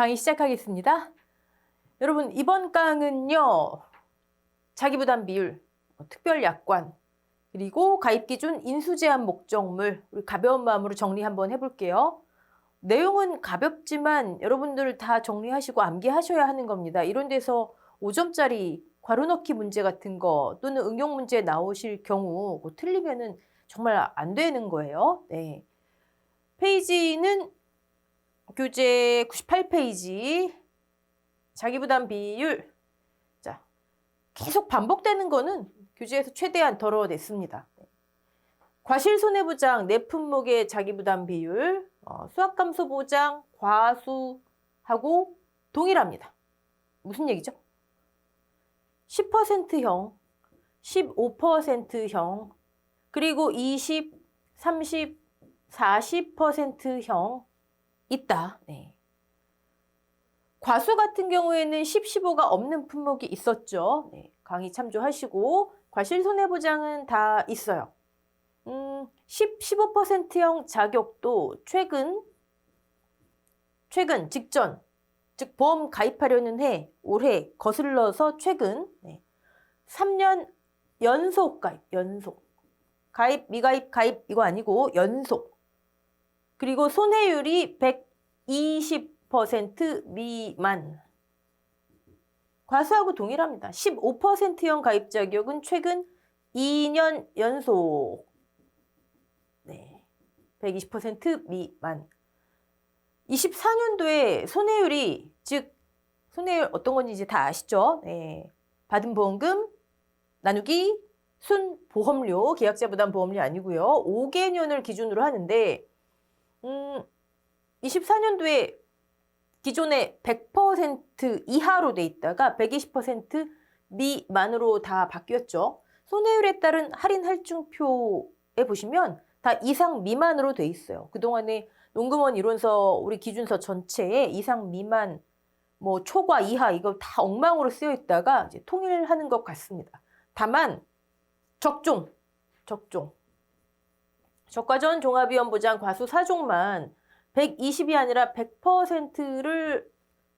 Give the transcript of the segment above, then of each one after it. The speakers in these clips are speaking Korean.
강의 시작하겠습니다. 여러분, 이번 강은요, 자기부담 비율, 특별 약관, 그리고 가입 기준, 인수 제한 목적물, 우리 가벼운 마음으로 정리 한번 해볼게요. 내용은 가볍지만 여러분들 다 정리하시고 암기하셔야 하는 겁니다. 이런 데서 5점짜리 괄호 넣기 문제 같은 거 또는 응용 문제 나오실 경우 뭐 틀리면은 정말 안 되는 거예요. 네. 페이지는 교재 98페이지 자기부담 비율. 자, 계속 반복되는 거는 교재에서 최대한 덜어냈습니다. 과실손해보장 내 품목의 자기부담 비율, 수학감소보장 과수하고 동일합니다. 무슨 얘기죠? 10%형, 15%형, 그리고 20, 30, 40%형 있다. 네. 과수 같은 경우에는 10, 15가 없는 품목이 있었죠. 네. 강의 참조하시고 과실손해보장은 다 있어요. 10, 15%형 자격도 최근, 직전, 즉 보험 가입하려는 해, 올해 거슬러서 최근 3년 연속 가입, 가입, 미가입, 가입 이거 아니고 연속. 그리고 손해율이 120% 미만. 과수하고 동일합니다. 15%형 가입 자격은 최근 2년 연속. 네, 120% 미만. 24년도에 손해율이, 즉 손해율 어떤 건지 이제 다 아시죠? 네. 받은 보험금 나누기 순보험료, 계약자 부담 보험료 아니고요. 5개년을 기준으로 하는데 24년도에 기존에 100% 이하로 돼 있다가 120% 미만으로 다 바뀌었죠. 손해율에 따른 할인 할증표에 보시면 다 이상 미만으로 돼 있어요. 그동안에 농금원 이론서 우리 기준서 전체에 이상 미만, 뭐 초과 이하 이거 다 엉망으로 쓰여 있다가 이제 통일하는 것 같습니다. 다만 적종. 적과전 종합위험보장 과수 4종만 120이 아니라 100%를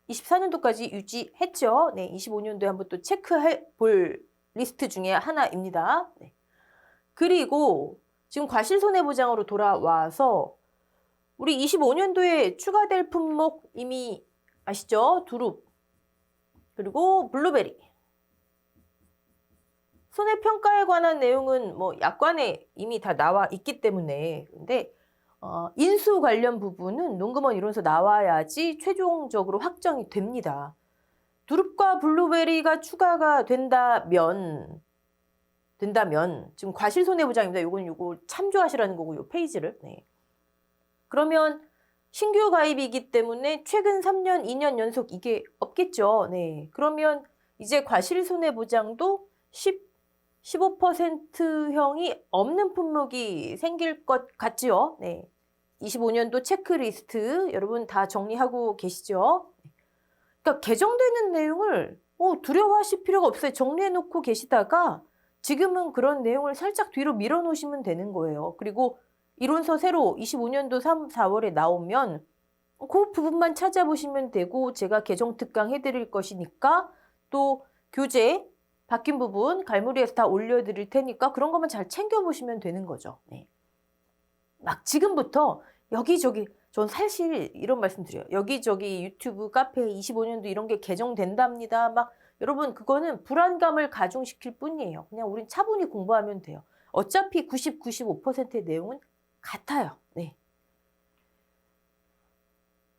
24년도까지 유지했죠. 네, 25년도에 한번 또 체크해 볼 리스트 중에 하나입니다. 네. 그리고 지금 과실손해보장으로 돌아와서 우리 25년도에 추가될 품목 이미 아시죠? 두릅, 그리고 블루베리. 손해평가에 관한 내용은 뭐 약관에 이미 다 나와 있기 때문에, 근데 인수 관련 부분은 농금원 이론서 나와야지 최종적으로 확정이 됩니다. 두릅과 블루베리가 추가가 된다면 지금 과실손해보장입니다. 요거 참조하시라는 거고, 요 페이지를. 네. 그러면 신규 가입이기 때문에 최근 3년, 2년 연속 이게 없겠죠. 네. 그러면 이제 과실손해보장도 15%형이 없는 품목이 생길 것 같지요. 네. 25년도 체크리스트 여러분 다 정리하고 계시죠? 그러니까 개정되는 내용을 두려워하실 필요가 없어요. 정리해놓고 계시다가 지금은 그런 내용을 살짝 뒤로 밀어놓으시면 되는 거예요. 그리고 이론서 새로 25년도 3, 4월에 나오면 그 부분만 찾아보시면 되고, 제가 개정 특강 해드릴 것이니까 또 교재 바뀐 부분 갈무리에서 다 올려드릴 테니까 그런 것만 잘 챙겨보시면 되는 거죠. 네. 막 지금부터 여기저기, 전 사실 이런 말씀 드려요. 여기저기 유튜브, 카페 25년도 이런 게 개정된답니다. 막 여러분 그거는 불안감을 가중시킬 뿐이에요. 그냥 우린 차분히 공부하면 돼요. 어차피 90, 95%의 내용은 같아요. 네.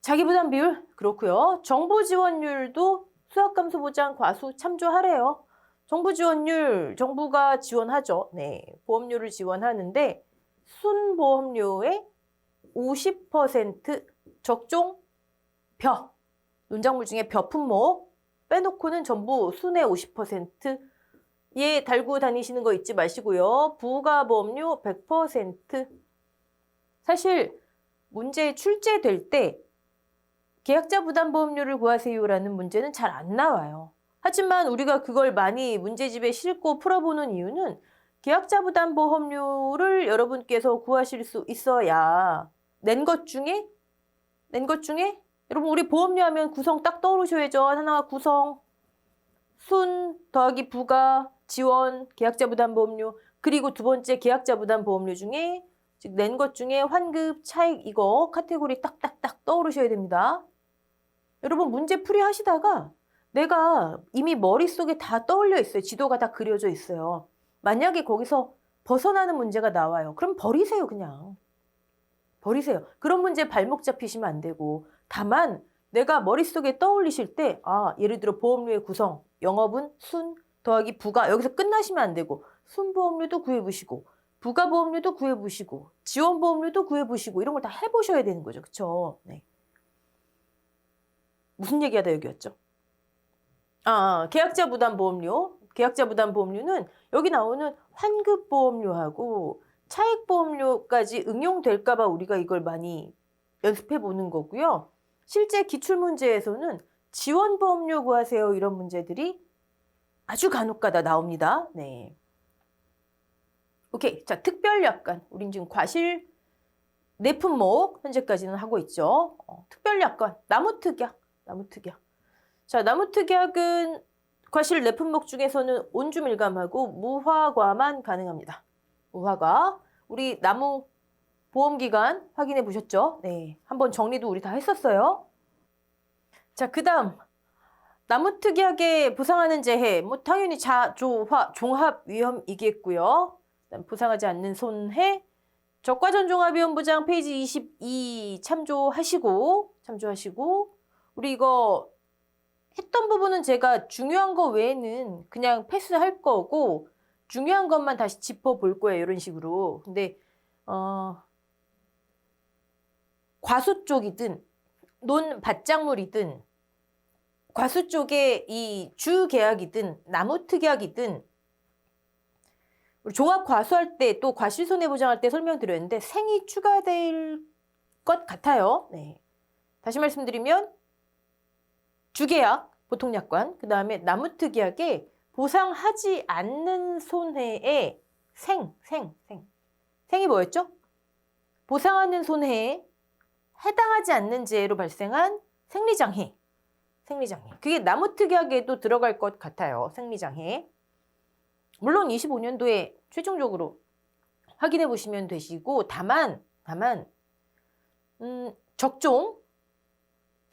자기부담 비율 그렇고요. 정부 지원율도 수학감소보장 과수 참조하래요. 정부 지원율, 정부가 지원하죠. 네, 보험료를 지원하는데 순보험료의 50% 적종 벼, 논작물 중에 벼 품목 빼놓고는 전부 순의 50%에 달고 다니시는 거 잊지 마시고요. 부가보험료 100%. 사실 문제 출제될 때 계약자 부담보험료를 구하세요라는 문제는 잘 안 나와요. 하지만 우리가 그걸 많이 문제집에 싣고 풀어보는 이유는 계약자 부담보험료를 여러분께서 구하실 수 있어야 낸 것 중에 여러분 우리 보험료 하면 구성 딱 떠오르셔야죠. 하나 구성, 순 더하기 부가, 지원, 계약자 부담 보험료, 그리고 두 번째 계약자 부담 보험료 중에 즉 낸 것 중에 환급, 차익 이거 카테고리 딱딱딱 떠오르셔야 됩니다. 여러분 문제 풀이 하시다가 내가 이미 머릿속에 다 떠올려 있어요. 지도가 다 그려져 있어요. 만약에 거기서 벗어나는 문제가 나와요. 그럼 버리세요, 그냥. 버리세요. 그런 문제 발목 잡히시면 안 되고 다만 내가 머릿속에 떠올리실 때 예를 들어 보험료의 구성, 영업은 순 더하기 부가 여기서 끝나시면 안 되고 순보험료도 구해보시고 부가보험료도 구해보시고 지원보험료도 구해보시고 이런 걸 다 해보셔야 되는 거죠. 그쵸? 네. 무슨 얘기하다 여기였죠? 계약자 부담 보험료. 계약자 부담 보험료는 여기 나오는 환급 보험료하고 차익 보험료까지 응용될까 봐 우리가 이걸 많이 연습해 보는 거고요. 실제 기출 문제에서는 지원 보험료 구하세요. 이런 문제들이 아주 간혹가다 나옵니다. 네. 오케이. 자, 특별 약관. 우린 지금 과실 네 품목 현재까지는 하고 있죠. 특별 약관. 나무특약. 나무특약. 자, 나무특약은 과실 네 품목 중에서는 온주밀감하고 무화과만 가능합니다. 무화과. 우리 나무 보험기간 확인해 보셨죠? 네. 한번 정리도 우리 다 했었어요. 자, 그 다음. 나무특약에 보상하는 재해. 뭐, 당연히 자조화, 종합위험이겠고요. 그다음 보상하지 않는 손해. 적과전종합위험보장 페이지 22 참조하시고, 우리 이거 했던 부분은 제가 중요한 거 외에는 그냥 패스할 거고, 중요한 것만 다시 짚어볼 거예요. 이런 식으로. 근데, 과수 쪽이든, 논밭작물이든, 과수 쪽에 이 주계약이든, 나무특약이든, 종합 과수할 때 또 과실손해보장할 때 설명드렸는데 생이 추가될 것 같아요. 네. 다시 말씀드리면 주계약, 보통약관, 그 다음에 나무특약에 보상하지 않는 손해의 생이 뭐였죠? 보상하는 손해에 해당하지 않는 재해로 발생한 생리장해. 그게 나무특약에도 들어갈 것 같아요. 생리장해. 물론 25년도에 최종적으로 확인해 보시면 되시고 다만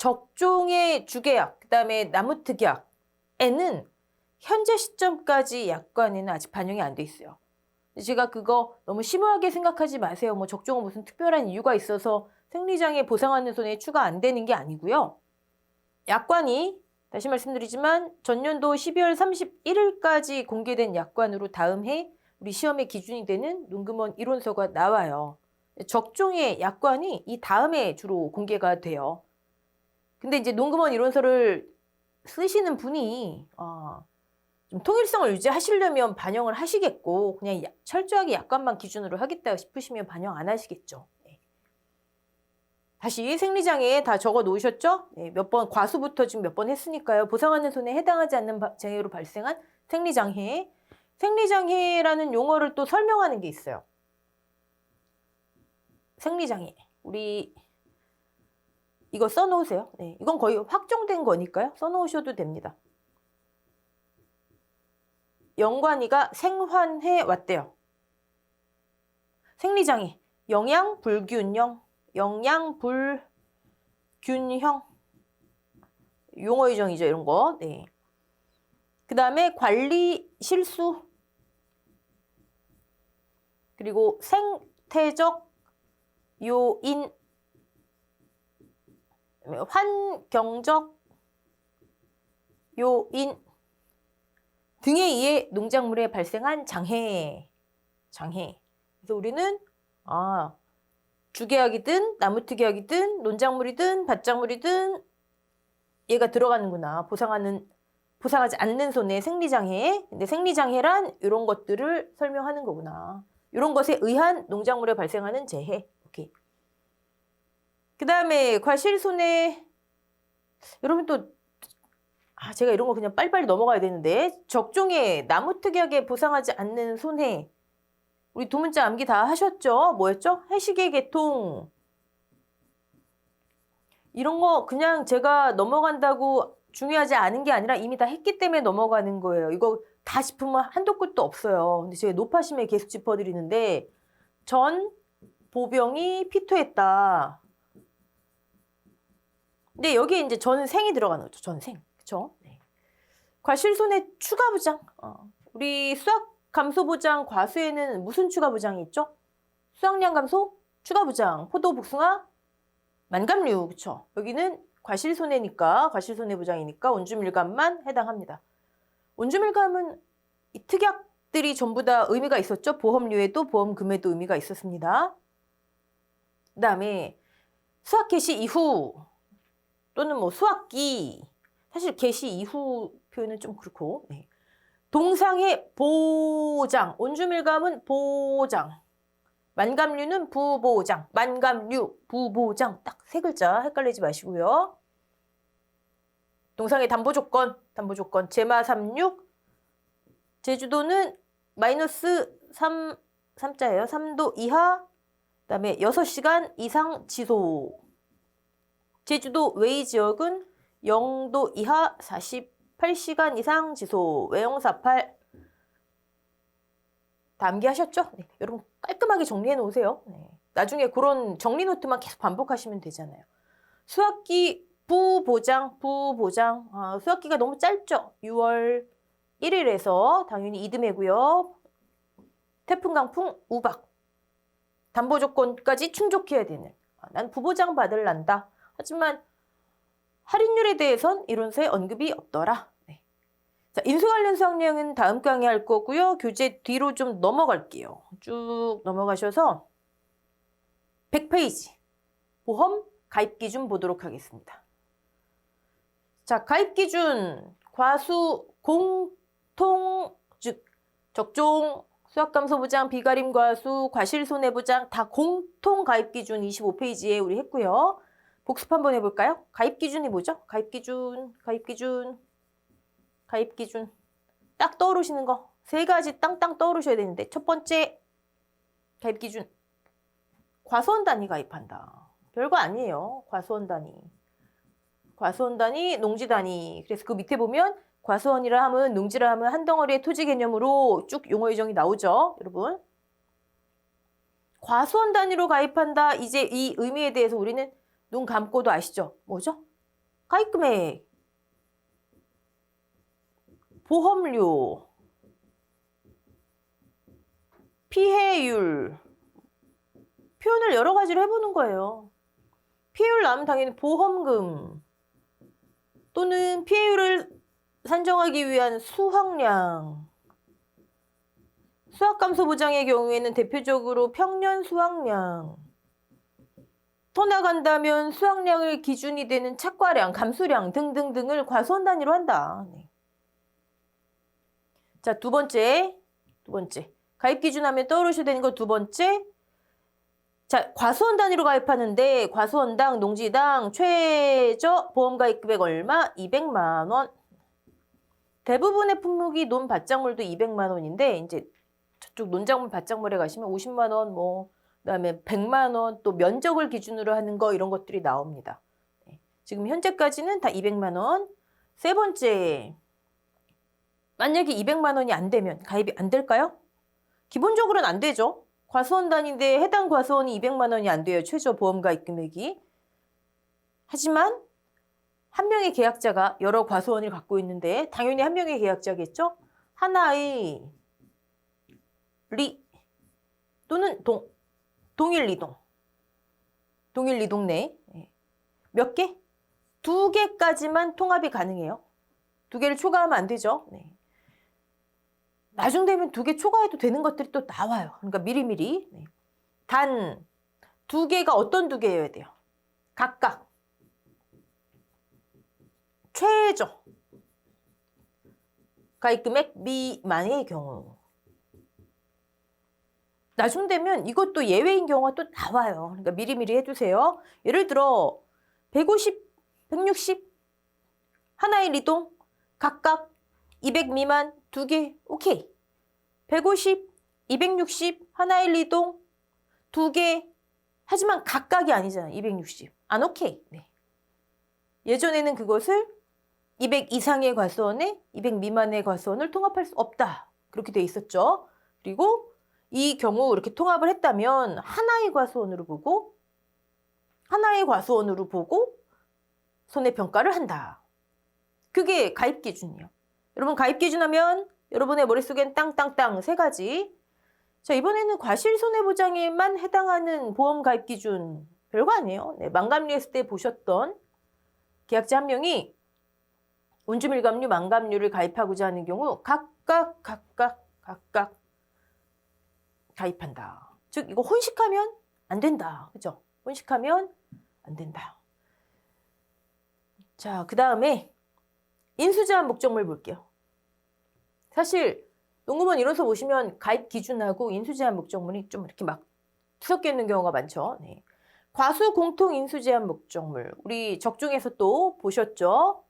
적종의 주계약 그다음에 나무특약에는 현재 시점까지 약관에는 아직 반영이 안 돼 있어요. 제가 그거 너무 심오하게 생각하지 마세요. 뭐 적종은 무슨 특별한 이유가 있어서 생리장애 보상하는 손해 추가 안 되는 게 아니고요. 약관이 다시 말씀드리지만 전년도 12월 31일까지 공개된 약관으로 다음 해 우리 시험의 기준이 되는 논금원 이론서가 나와요. 적종의 약관이 이 다음에 주로 공개가 돼요. 근데 이제 논금원 이론서를 쓰시는 분이 좀 통일성을 유지하시려면 반영을 하시겠고 그냥 철저하게 약관만 기준으로 하겠다 싶으시면 반영 안 하시겠죠. 다시 생리장애에 다 적어 놓으셨죠? 네, 몇 번, 과수부터 지금 몇 번 했으니까요. 보상하는 손해에 해당하지 않는 장애로 발생한 생리장애. 생리장애라는 용어를 또 설명하는 게 있어요. 생리장애. 우리 이거 써놓으세요. 네, 이건 거의 확정된 거니까요. 써놓으셔도 됩니다. 영관이가 생환해 왔대요. 생리장애. 영양불균형. 용어 유정이죠. 이런 거. 네. 그 다음에 관리 실수 그리고 생태적 요인 환경적 요인 등에 의해 농작물에 발생한 장해. 그래서 우리는 주계약이든 나무특약이든 논작물이든 밭작물이든 얘가 들어가는구나. 보상하지 않는 손해 생리장애. 근데 생리장애란 이런 것들을 설명하는 거구나. 이런 것에 의한 농작물에 발생하는 재해. 오케이. 그 다음에 과실손해. 여러분 또 제가 이런 거 그냥 빨리빨리 넘어가야 되는데 적종에 나무특약에 보상하지 않는 손해. 우리 두 문자 암기 다 하셨죠? 뭐였죠? 해시계 개통. 이런 거 그냥 제가 넘어간다고 중요하지 않은 게 아니라 이미 다 했기 때문에 넘어가는 거예요. 이거 다 짚으면 한도 끝도 없어요. 근데 제가 높아심에 계속 짚어드리는데 전 보병이 피토했다. 근데 여기에 이제 전생이 들어가는 거죠. 전생. 그쵸? 네. 과실손해 추가 부장. 우리 수학 감소 보장 과수에는 무슨 추가 부장이 있죠? 수학량 감소 추가 부장. 포도 복숭아 만감류. 그쵸? 여기는 과실손해니까 과실손해보장이니까 온주밀감만 해당합니다. 온주밀감은 이 특약들이 전부 다 의미가 있었죠. 보험료에도 보험금에도 의미가 있었습니다. 그 다음에 수학 개시 이후 또는 뭐 수학기 사실 개시 이후 표현은 좀 그렇고 네. 동상의 보장 온주밀감은 보장 만감류는 부보장, 만감류, 부보장 딱 세 글자 헷갈리지 마시고요. 동상의 담보조건, 제마 36, 제주도는 마이너스 3자예요. 3도 이하, 그다음에 6시간 이상 지속. 제주도 외의 지역은 0도 이하 48시간 이상 지속. 외형 48. 다 암기하셨죠? 네, 여러분 깔끔하게 정리해 놓으세요. 네. 나중에 그런 정리 노트만 계속 반복하시면 되잖아요. 수학기 부보장. 수학기가 너무 짧죠? 6월 1일에서 당연히 이듬해고요. 태풍, 강풍, 우박. 담보 조건까지 충족해야 되는. 난 부보장 받을란다. 하지만 할인율에 대해선 이론서에 언급이 없더라. 네. 자, 인수 관련 수학 내용은 다음 강의 할 거고요. 교재 뒤로 좀 넘어갈게요. 쭉 넘어가셔서 100페이지 보험 가입 기준 보도록 하겠습니다. 자, 가입 기준 과수 공통 즉 적종 수학감소보장 비가림 과수 과실손해보장 다 공통 가입 기준 25페이지에 우리 했고요. 복습 한번 해볼까요? 가입 기준이 뭐죠? 가입 기준 딱 떠오르시는 거 세 가지 땅땅 떠오르셔야 되는데 첫 번째 가입 기준 과수원 단위 가입한다. 별거 아니에요. 과수원 단위, 농지 단위. 그래서 그 밑에 보면 과수원이라 하면 농지라 하면 한 덩어리의 토지 개념으로 쭉 용어 유정이 나오죠. 여러분. 과수원 단위로 가입한다. 이제 이 의미에 대해서 우리는 눈 감고도 아시죠? 뭐죠? 가입 금액, 보험료, 피해율. 표현을 여러 가지로 해보는 거예요. 피해율 나오면 당연히 보험금 또는 피해율을 산정하기 위한 수확량. 수학감소 보장의 경우에는 대표적으로 평년 수확량. 더 나간다면 수확량을 기준이 되는 착과량, 감수량 등등등을 과수원 단위로 한다. 네. 자, 두 번째. 가입 기준 하면 떠오르셔야 되는 거 두 번째. 자, 과수원 단위로 가입하는데 과수원당, 농지당 최저 보험 가입 금액 얼마? 200만 원. 대부분의 품목이 논 밭작물도 200만 원인데 이제 저쪽 논작물 밭작물에 가시면 50만 원, 뭐 그다음에 100만 원, 또 면적을 기준으로 하는 거 이런 것들이 나옵니다. 네. 지금 현재까지는 다 200만 원. 세 번째. 만약에 200만 원이 안 되면 가입이 안 될까요? 기본적으로는 안 되죠. 과수원 단위인데 해당 과수원이 200만 원이 안 돼요. 최저 보험 가입 금액이. 하지만 한 명의 계약자가 여러 과수원을 갖고 있는데 당연히 한 명의 계약자겠죠? 하나의 리 또는 동일 리동 내 몇 개? 2개까지만 통합이 가능해요. 2개를 초과하면 안 되죠. 네. 나중 되면 2개 초과해도 되는 것들이 또 나와요. 그러니까 미리미리. 네. 단 2개가 어떤 2개여야 돼요? 각각 최저 가입 금액 미만의 경우. 나중 되면 이것도 예외인 경우가 또 나와요. 그러니까 미리미리 해두세요. 예를 들어 150, 160 하나의 리동 각각 200 미만 2개 오케이. 150, 260 하나의 리동 2개 하지만 각각이 아니잖아. 260 안 오케이. 네. 예전에는 그것을 200 이상의 과수원에 200 미만의 과수원을 통합할 수 없다. 그렇게 돼 있었죠. 그리고 이 경우 이렇게 통합을 했다면 하나의 과수원으로 보고 손해평가를 한다. 그게 가입 기준이에요. 여러분 가입 기준 하면 여러분의 머릿속엔 땅땅땅 세 가지. 자, 이번에는 과실손해보장에만 해당하는 보험 가입 기준 별거 아니에요. 네, 망감류 했을 때 보셨던 계약자 한 명이 운주밀감류, 망감류를 가입하고자 하는 경우 각각 가입한다. 즉 이거 혼식하면 안 된다. 그죠? 혼식하면 안 된다. 자, 그 다음에 인수제한 목적물 볼게요. 사실 농구본 이론서 보시면 가입 기준하고 인수제한 목적물이 좀 이렇게 막 뒤섞여 있는 경우가 많죠. 네. 과수 공통 인수제한 목적물 우리 적중에서 또 보셨죠?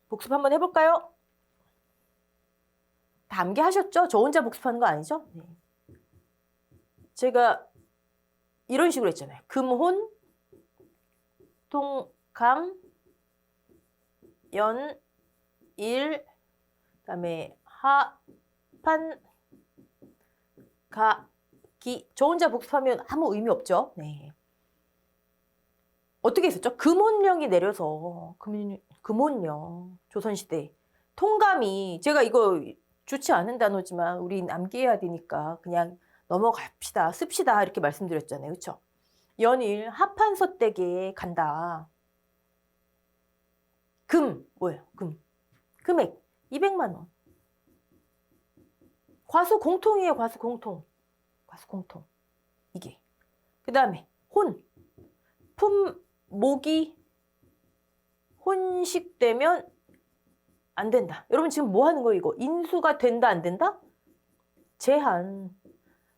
복습 한번 해볼까요? 다 암기하셨죠? 저 혼자 복습하는 거 아니죠? 네. 제가 이런 식으로 했잖아요. 금혼, 통감, 연, 일, 그다음에 하판, 가, 기. 저 혼자 복습하면 아무 의미 없죠. 네. 어떻게 했었죠? 금혼령이 내려서 금혼령 조선시대 통감이 제가 이거 좋지 않은 단어지만 우린 암기해야 되니까 그냥 넘어갑시다. 씁시다. 이렇게 말씀드렸잖아요. 그렇죠? 연일 하판서댁에 간다. 금 뭐예요? 금액 200만 원. 과수 공통이에요. 과수 공통. 이게. 그 다음에 품목이 혼식되면 안 된다. 여러분 지금 뭐 하는 거예요? 이거 인수가 된다 안 된다? 제한.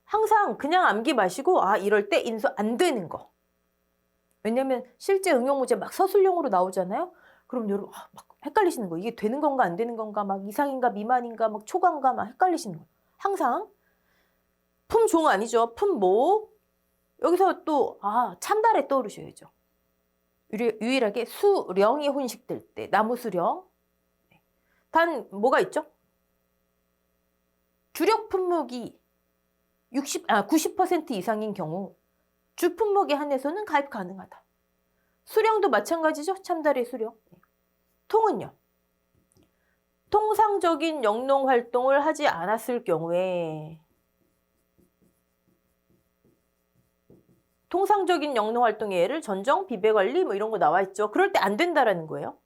항상 그냥 암기 마시고 이럴 때 인수 안 되는 거. 왜냐면 실제 응용 문제 막 서술형으로 나오잖아요. 그럼 여러분 막 헷갈리시는 거. 이게 되는 건가 안 되는 건가 막 이상인가 미만인가 막 초과인가 막 헷갈리시는 거. 항상 품종 아니죠. 품목. 여기서 또 참달에 떠오르셔야죠. 유일하게 수령이 혼식될 때 나무 수령. 단 뭐가 있죠? 주력 품목이 90% 이상인 경우 주 품목에 한해서는 가입 가능하다. 수령도 마찬가지죠. 참달의 수령. 통은요. 통상적인 영농 활동을 하지 않았을 경우에 통상적인 영농 활동의 예를 전정, 비배관리 뭐 이런 거 나와 있죠. 그럴 때 안 된다라는 거예요.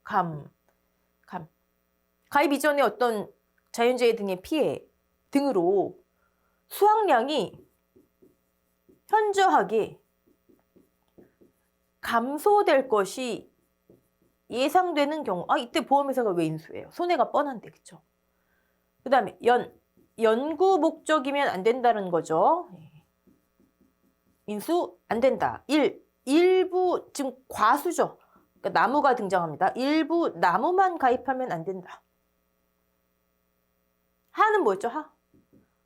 가입 이전에 어떤 자연재해 등의 피해 등으로 수확량이 현저하게 감소될 것이 예상되는 경우 이때 보험회사가 왜 인수해요? 손해가 뻔한데 그쵸? 그 다음에 연구 목적이면 안 된다는 거죠. 인수 안 된다. 일부 지금 과수죠. 그러니까 나무가 등장합니다. 일부 나무만 가입하면 안 된다. 하는 뭐였죠?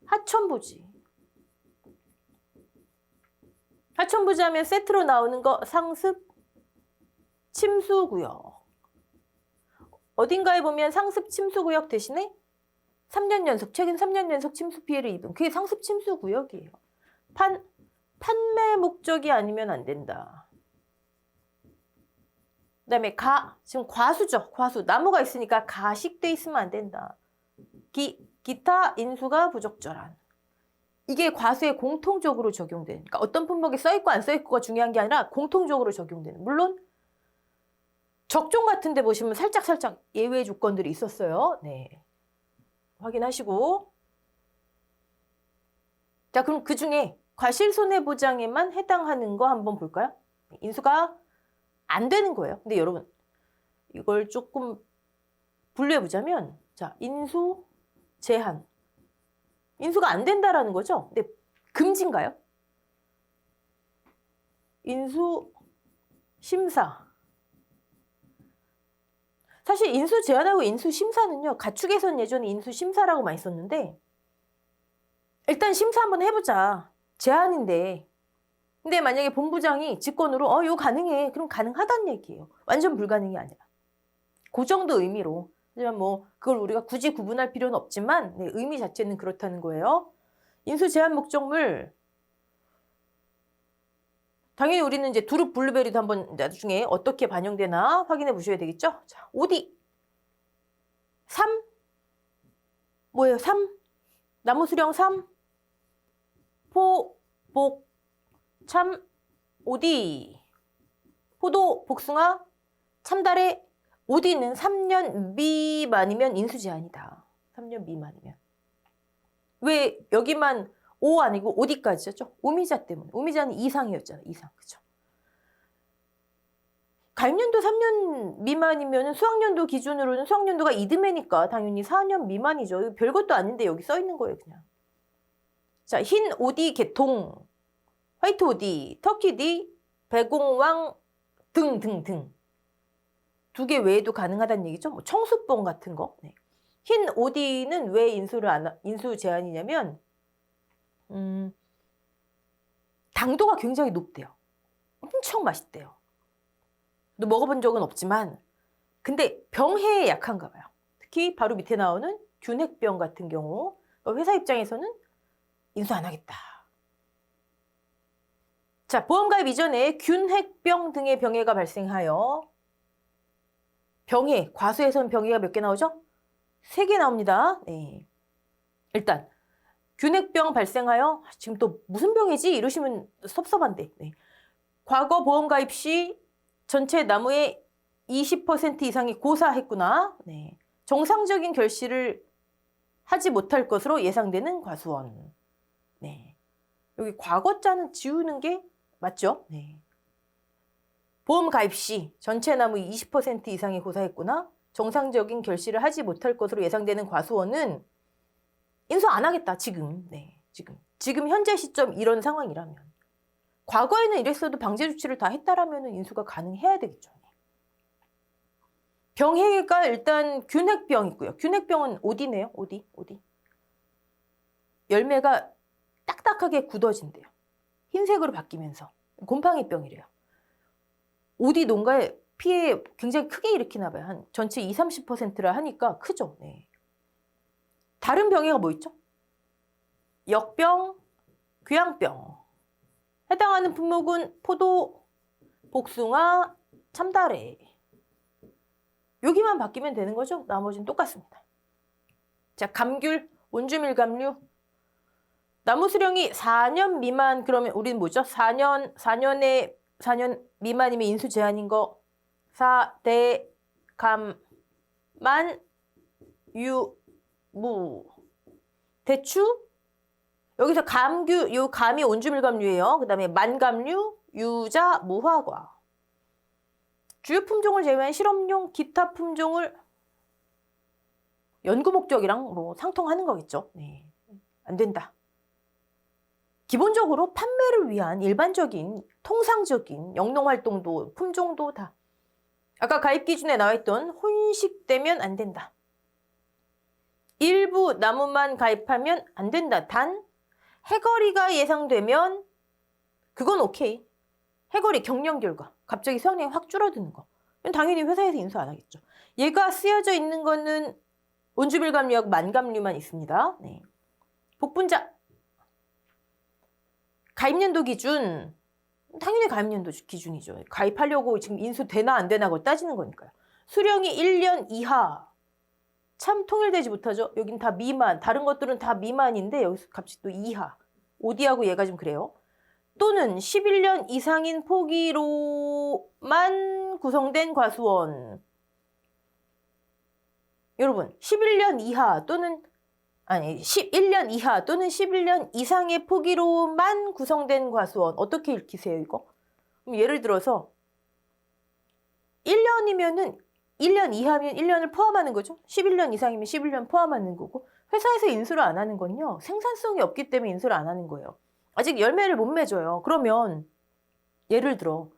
하천부지. 하천부지 하면 세트로 나오는 거 상습, 침수구역. 어딘가에 보면 상습, 침수구역 대신에 3년 연속, 최근 3년 연속 침수 피해를 입은 그게 상습, 침수구역이에요. 판매 목적이 아니면 안 된다. 그 다음에 지금 과수죠. 과수. 나무가 있으니까 가식돼 있으면 안 된다. 기타 인수가 부적절한. 이게 과수에 공통적으로 적용되는. 그러니까 어떤 품목에 써있고 안 써있고가 중요한 게 아니라 공통적으로 적용되는. 물론 적종 같은 데 보시면 살짝 예외 조건들이 있었어요. 네. 확인하시고. 자, 그럼 그 중에 과실손해보장에만 해당하는 거 한번 볼까요? 인수가 안 되는 거예요. 근데 여러분 이걸 조금 분류해보자면 자, 인수 제한. 인수가 안 된다라는 거죠. 근데 금지인가요? 인수 심사. 사실 인수 제한하고 인수 심사는요. 가축에선 예전에 인수 심사라고 많이 썼는데 일단 심사 한번 해보자. 제한인데 근데 만약에 본부장이 직권으로 이거 가능해. 그럼 가능하다는 얘기예요. 완전 불가능이 아니라. 그 정도 의미로. 하지만 뭐 그걸 우리가 굳이 구분할 필요는 없지만 네, 의미 자체는 그렇다는 거예요. 인수 제한 목적물. 당연히 우리는 이제 두릅 블루베리도 한번 나중에 어떻게 반영되나 확인해 보셔야 되겠죠? 자, 어디? 3? 뭐예요? 3? 나무 수령 3? 포, 복, 참, 오디. 포도, 복숭아, 참다래, 오디는 3년 미만이면 인수 제한이다. 3년 미만이면. 왜 여기만 오 아니고 오디까지였죠? 오미자 때문에. 오미자는 이상이었잖아. 이상. 그죠? 가입년도 3년 미만이면 수학년도 기준으로는 수학년도가 이듬해니까 당연히 4년 미만이죠. 별것도 아닌데 여기 써 있는 거예요, 그냥. 자, 흰 오디 개통, 화이트 오디, 터키디, 배공왕 등등등. 2개 외에도 가능하다는 얘기죠. 뭐 청수뽕 같은 거. 네. 흰 오디는 왜 인수 제한이냐면 당도가 굉장히 높대요. 엄청 맛있대요. 또 먹어본 적은 없지만 근데 병해에 약한가 봐요. 특히 바로 밑에 나오는 균핵병 같은 경우 회사 입장에서는 인수 안 하겠다. 자, 보험가입 이전에 균핵병 등의 병해가 발생하여 병해, 과수에서는 병해가 몇 개 나오죠? 3개 나옵니다. 네. 일단 균핵병 발생하여 지금 또 무슨 병이지? 이러시면 섭섭한데. 네. 과거 보험가입 시 전체 나무의 20% 이상이 고사했구나. 네. 정상적인 결실을 하지 못할 것으로 예상되는 과수원. 네. 여기 과거자는 지우는 게 맞죠? 네. 보험 가입 시 전체 나무 20% 이상이 고사했구나. 정상적인 결실을 하지 못할 것으로 예상되는 과수원은 인수 안 하겠다. 지금. 네. 지금 현재 시점 이런 상황이라면. 과거에는 이랬어도 방제 조치를 다 했다라면 인수가 가능해야 되겠죠. 병해가 일단 균핵병 있고요. 균핵병은 오디네요. 오디. 열매가 딱딱하게 굳어진대요. 흰색으로 바뀌면서. 곰팡이병이래요. 오디 농가에 피해 굉장히 크게 일으키나 봐요. 한 전체 20-30%라 하니까 크죠. 네. 다른 병해가 뭐 있죠? 역병, 귀양병. 해당하는 품목은 포도, 복숭아, 참다래. 여기만 바뀌면 되는 거죠. 나머지는 똑같습니다. 자, 감귤, 온주밀감류. 나무 수령이 4년 미만 그러면 우리는 뭐죠? 4년 미만이면 인수 제한인 거. 4대 감 만 유 무 대추. 여기서 감규, 요 감이 온주밀감류예요. 그 다음에 만감류, 유자, 무화과. 주요 품종을 제외한 실험용 기타 품종을 연구 목적이랑 뭐 상통하는 거겠죠. 네. 안 된다. 기본적으로 판매를 위한 일반적인 통상적인 영농활동도 품종도 다 아까 가입 기준에 나와 있던 혼식되면 안 된다. 일부 나무만 가입하면 안 된다. 단 해거리가 예상되면 그건 오케이. 해거리 경영 결과 갑자기 수확량이 확 줄어드는 거. 당연히 회사에서 인수 안 하겠죠. 얘가 쓰여져 있는 거는 온주밀감류하고 만감류만 있습니다. 네. 복분자 가입연도 기준 당연히 가입연도 기준이죠. 가입하려고 지금 인수 되나 안 되나 그거 따지는 거니까요. 수령이 1년 이하 참 통일되지 못하죠. 여긴 다 미만, 다른 것들은 다 미만인데 여기서 값이 또 이하. 오디하고 얘가 좀 그래요. 또는 11년 이상인 포기로만 구성된 과수원. 여러분, 11년 이하 또는 11년 이하 또는 11년 이상의 포기로만 구성된 과수원. 어떻게 읽히세요, 이거? 예를 들어서 1년이면은 1년 이하면 1년을 포함하는 거죠. 11년 이상이면 11년 포함하는 거고 회사에서 인수를 안 하는 건요. 생산성이 없기 때문에 인수를 안 하는 거예요. 아직 열매를 못 맺어요. 그러면 예를 들어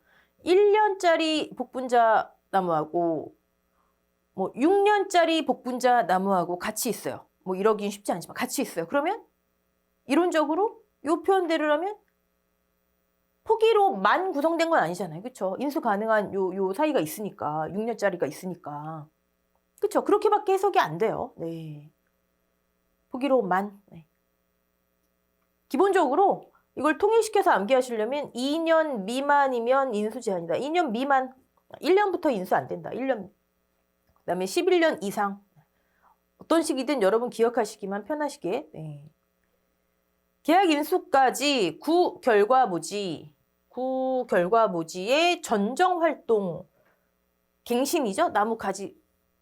1년짜리 복분자 나무하고 뭐 6년짜리 복분자 나무하고 같이 있어요. 뭐 이러긴 쉽지 않지만 같이 있어요. 그러면 이론적으로 이 표현대로라면 포기로 만 구성된 건 아니잖아요. 그쵸? 인수 가능한 요 사이가 있으니까. 6년짜리가 있으니까. 그쵸? 그렇게밖에 해석이 안 돼요. 네. 포기로 만. 네. 기본적으로 이걸 통일시켜서 암기하시려면 2년 미만이면 인수 제한이다. 2년 미만. 1년부터 인수 안 된다. 1년. 그다음에 11년 이상. 어떤 식이든 여러분 기억하시기만 편하시게. 네. 계약 인수까지 구결과모지의 전정활동 갱신이죠. 나무 가지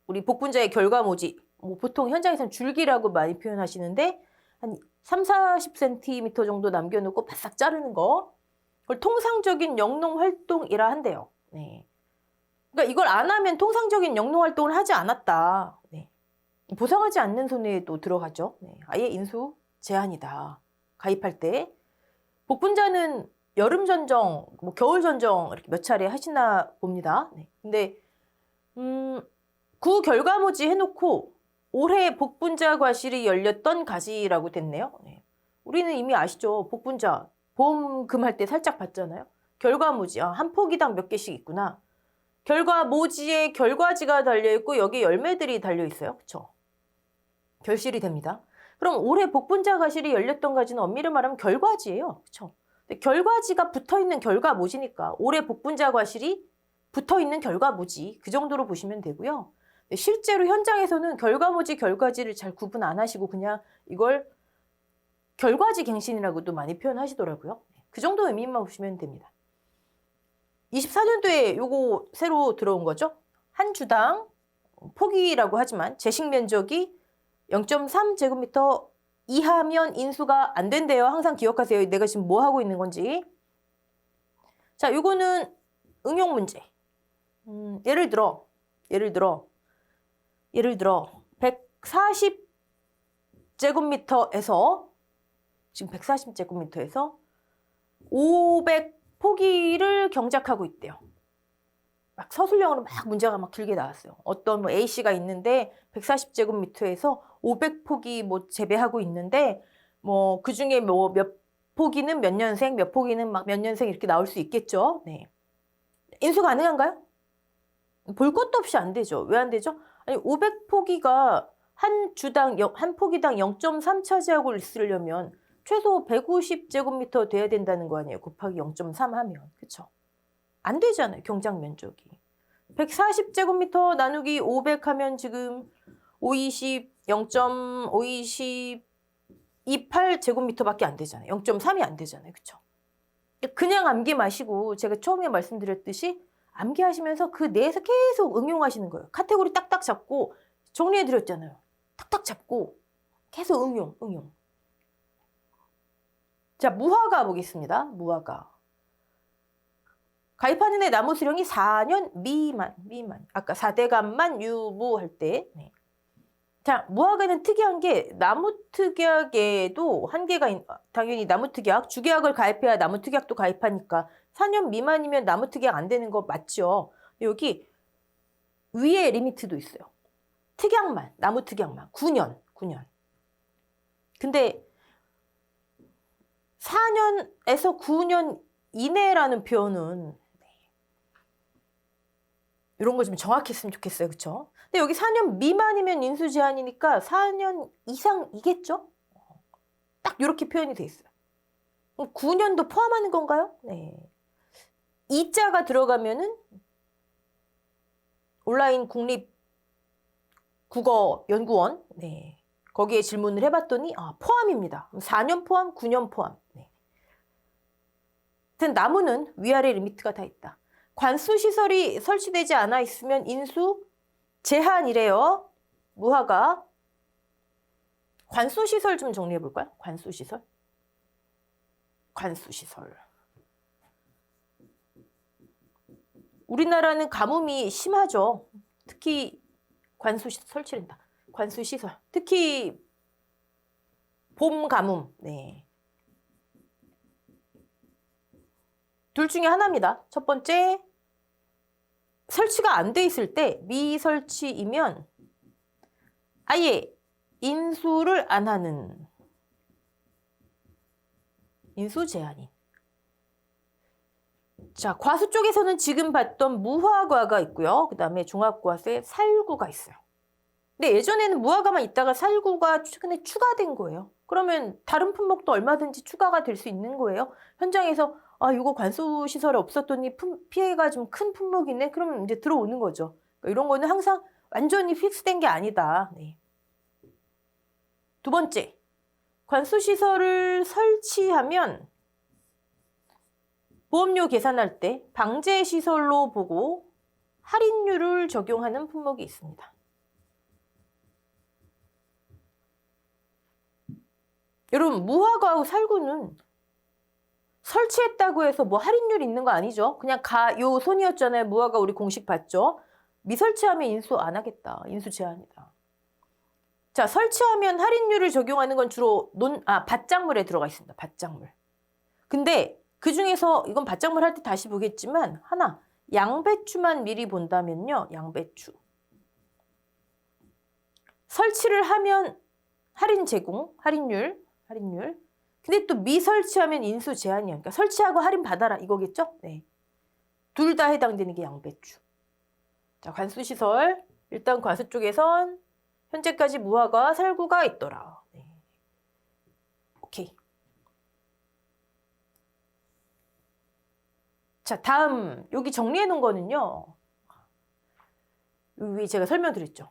우리 복분자의 결과모지 뭐 보통 현장에서는 줄기라고 많이 표현하시는데 한 3, 40cm 정도 남겨놓고 바싹 자르는 거 그걸 통상적인 영농활동이라 한대요. 네. 그러니까 이걸 안 하면 통상적인 영농활동을 하지 않았다. 네. 보상하지 않는 손해도 들어가죠. 네. 아예 인수 제한이다. 가입할 때 복분자는 여름 전정, 뭐 겨울 전정 이렇게 몇 차례 하시나 봅니다. 네. 근데 구결과모지 해놓고 올해 복분자 과실이 열렸던 가지라고 됐네요. 네. 우리는 이미 아시죠? 복분자 보험금 할 때 살짝 봤잖아요. 결과모지 한 포기당 몇 개씩 있구나. 결과모지에 결과지가 달려있고 여기 열매들이 달려있어요. 그쵸? 결실이 됩니다. 그럼 올해 복분자 과실이 열렸던 가지는 엄밀히 말하면 결과지예요. 그쵸? 근데 결과지가 붙어있는 결과모지니까 올해 복분자 과실이 붙어있는 결과모지 그 정도로 보시면 되고요. 실제로 현장에서는 결과모지, 결과지를 잘 구분 안 하시고 그냥 이걸 결과지 갱신이라고도 많이 표현하시더라고요. 그 정도 의미만 보시면 됩니다. 24년도에 요거 새로 들어온 거죠. 한 주당 포기라고 하지만 재식 면적이 0.3제곱미터 이하면 인수가 안 된대요. 항상 기억하세요. 내가 지금 뭐 하고 있는 건지. 자, 요거는 응용 문제. 예를 들어 140제곱미터에서 지금 140제곱미터에서 500포기를 경작하고 있대요. 막 서술형으로 막 문제가 막 길게 나왔어요. 어떤 뭐 A씨가 있는데 140제곱미터에서 500포기 뭐 재배하고 있는데 뭐 그중에 뭐 몇 포기는 몇 년생, 몇 포기는 막 몇 년생 이렇게 나올 수 있겠죠. 네. 인수 가능한가요? 볼 것도 없이 안 되죠. 왜 안 되죠? 아니 500포기가 한 포기당 0.3차지하고 있으려면 최소 150제곱미터 돼야 된다는 거 아니에요. 곱하기 0.3 하면. 그쵸? 안 되잖아요. 경작 면적이. 140제곱미터 나누기 500 하면 지금 520, 0.528제곱미터밖에 안 되잖아요. 0.3이 안 되잖아요. 그쵸? 그냥 암기 마시고 제가 처음에 말씀드렸듯이 암기하시면서 그 내에서 계속 응용하시는 거예요. 카테고리 딱딱 잡고 정리해드렸잖아요. 탁탁 잡고 계속 응용. 자, 무화과 보겠습니다. 무화과. 가입하는 애 나무 수령이 4년 미만. 아까 4대감만 유무할 때. 네. 자, 무화과는 특이한 게 나무특약에도 한계가 당연히 나무특약, 주계약을 가입해야 나무특약도 가입하니까 4년 미만이면 나무특약 안 되는 거 맞죠? 여기 위에 리미트도 있어요. 특약만, 나무특약만 9년. 근데 4년에서 9년 이내라는 표현은 이런 거 좀 정확했으면 좋겠어요. 그쵸? 근데 여기 4년 미만이면 인수 제한이니까 4년 이상이겠죠? 딱 이렇게 표현이 돼 있어요. 그럼 9년도 포함하는 건가요? 네. 이자가 들어가면은 온라인 국립국어연구원 네. 거기에 질문을 해봤더니 포함입니다. 4년 포함, 9년 포함. 네. 하여튼 나무는 위아래 리미트가 다 있다. 관수시설이 설치되지 않아 있으면 인수 제한이래요. 무화과. 관수시설 좀 정리해 볼까요? 관수시설. 우리나라는 가뭄이 심하죠. 특히 관수시설 설치된다. 관수시설. 특히 봄 가뭄. 네. 둘 중에 하나입니다. 첫 번째, 설치가 안 돼 있을 때 미설치이면 아예 인수를 안 하는 인수 제한인. 자, 과수 쪽에서는 지금 봤던 무화과가 있고요. 그 다음에 종합과수에 살구가 있어요. 근데 예전에는 무화과만 있다가 살구가 최근에 추가된 거예요. 그러면 다른 품목도 얼마든지 추가가 될 수 있는 거예요. 현장에서 아, 이거 관수 시설에 없었더니 피해가 좀 큰 품목이네. 그러면 이제 들어오는 거죠. 그러니까 이런 거는 항상 완전히 픽스된 게 아니다. 네. 두 번째, 관수 시설을 설치하면 보험료 계산할 때 방제 시설로 보고 할인율을 적용하는 품목이 있습니다. 여러분, 무화과하고 살구는 설치했다고 해서 뭐 할인율 있는 거 아니죠? 그냥 요 손이었잖아요. 무화과 우리 공식 봤죠? 미설치하면 인수 안 하겠다. 인수 제한이다. 자, 설치하면 할인율을 적용하는 건 주로 밭작물에 들어가 있습니다. 밭작물. 근데 그 중에서 이건 밭작물 할 때 다시 보겠지만 하나, 양배추만 미리 본다면요. 양배추. 설치를 하면 할인 제공, 할인율. 근데 또 미설치하면 인수 제한이야. 그러니까 설치하고 할인 받아라 이거겠죠? 네. 둘 다 해당되는 게 양배추. 자, 관수시설. 일단 과수 쪽에선 현재까지 무화과, 살구가 있더라. 네. 오케이. 자, 다음 여기 정리해 놓은 거는요. 위에 제가 설명드렸죠.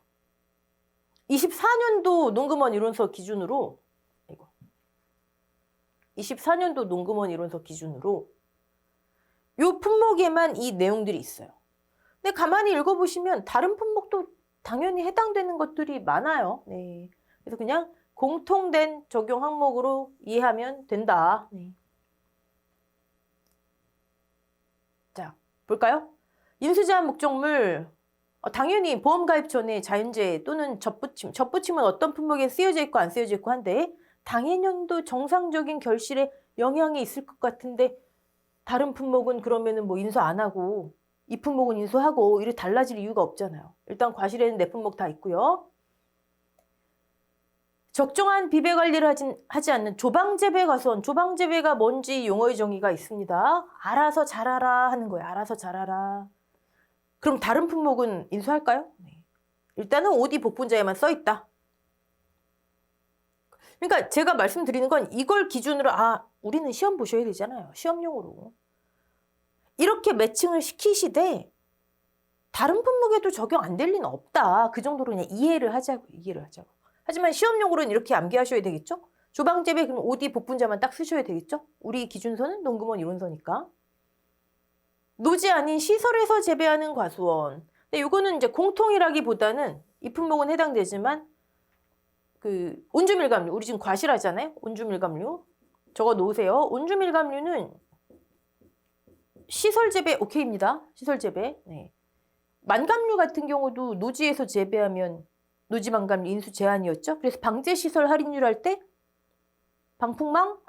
24년도 농금원 이론서 기준으로 24년도 농금원 이론서 기준으로 요 품목에만 이 내용들이 있어요. 근데 가만히 읽어보시면 다른 품목도 당연히 해당되는 것들이 많아요. 네. 그래서 그냥 공통된 적용 항목으로 이해하면 된다. 네. 자, 볼까요? 인수제한 목적물 당연히 보험 가입 전에 자연재해 또는 접붙임은 어떤 품목에 쓰여져 있고 안 쓰여져 있고 한데 당해년도 정상적인 결실에 영향이 있을 것 같은데 다른 품목은 그러면은 뭐 인수 안 하고 이 품목은 인수하고 이렇게 달라질 이유가 없잖아요. 일단 과실에는 네 품목 다 있고요. 적정한 비배 관리를 하지 않는 조방재배 과수원. 조방재배가 뭔지 용어의 정의가 있습니다. 알아서 잘하라 하는 거예요. 알아서 잘하라. 그럼 다른 품목은 인수할까요? 네. 일단은 OD 복분자에만 써있다. 그러니까 제가 말씀드리는 건 이걸 기준으로 우리는 시험 보셔야 되잖아요. 시험용으로. 이렇게 매칭을 시키시되 다른 품목에도 적용 안 될 리는 없다. 그 정도로 그냥 이해를 하자고. 하지만 시험용으로는 이렇게 암기하셔야 되겠죠? 조방재배 그럼 OD 복분자만 딱 쓰셔야 되겠죠? 우리 기준서는 농금원 이론서니까. 노지 아닌 시설에서 재배하는 과수원. 근데 이거는 이제 공통이라기보다는 이 품목은 해당되지만 그 온주밀감류, 우리 지금 과실하잖아요. 온주밀감류 적어 놓으세요. 온주밀감류는 시설 재배 오케이입니다. 시설 재배. 네. 만감류 같은 경우도 노지에서 재배하면 노지 만감류 인수 제한이었죠. 그래서 방제 시설 할인율 할 때 방풍망,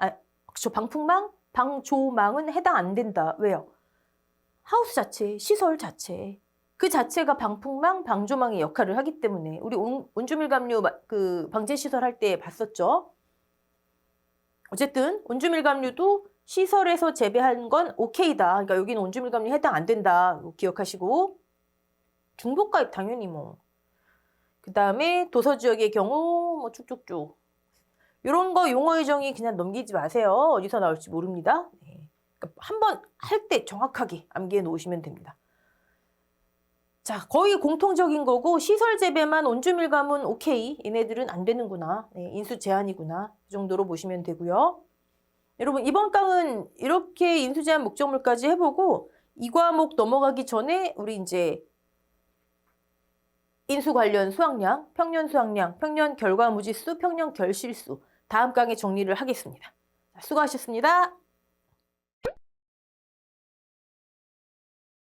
방조망은 해당 안 된다. 왜요? 하우스 자체, 시설 자체. 그 자체가 방풍망, 방조망의 역할을 하기 때문에 우리 온주밀감류 그 방제시설 할 때 봤었죠. 어쨌든 온주밀감류도 시설에서 재배한 건 오케이다. 그러니까 여기는 온주밀감류 해당 안 된다. 기억하시고 중복가입 당연히 뭐. 그 다음에 도서지역의 경우 뭐 쭉쭉쭉. 이런 거 용어의 정의 그냥 넘기지 마세요. 어디서 나올지 모릅니다. 네. 그러니까 한번 할 때 정확하게 암기해 놓으시면 됩니다. 자, 거의 공통적인 거고 시설 재배만 온주밀감은 오케이. 얘네들은 안 되는구나. 네, 인수 제한이구나. 그 정도로 보시면 되고요. 여러분 이번 강은 이렇게 인수 제한 목적물까지 해보고 이 과목 넘어가기 전에 우리 이제 인수 관련 수확량, 평년 수확량, 평년 결과 무지수, 평년 결실수 다음 강에 정리를 하겠습니다. 수고하셨습니다.